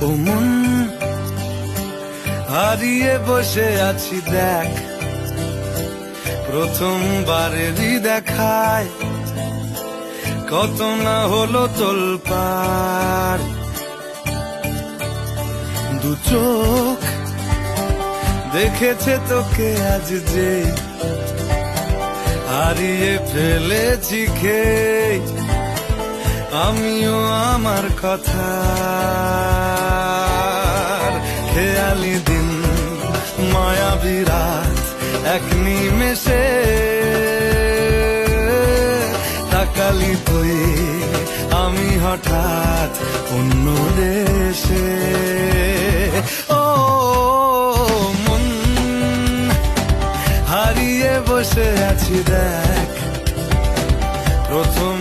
ও মন হারিয়ে বসে আছি দেখ, প্রথমবারেরই দেখায় কত না হলো তোলপাড়। দু চোখ দেখেছে তোকে আজ যে, হারিয়ে ফেলেছি খেয়ে আমিও আমার কথা। খেয়ালি দিন মায়াবী রাত এক নিমেষে, তাকালি তুই আমি হঠাৎ অন্য দেশে। ও মন হারিয়ে বসে আছি দেখ, প্রথম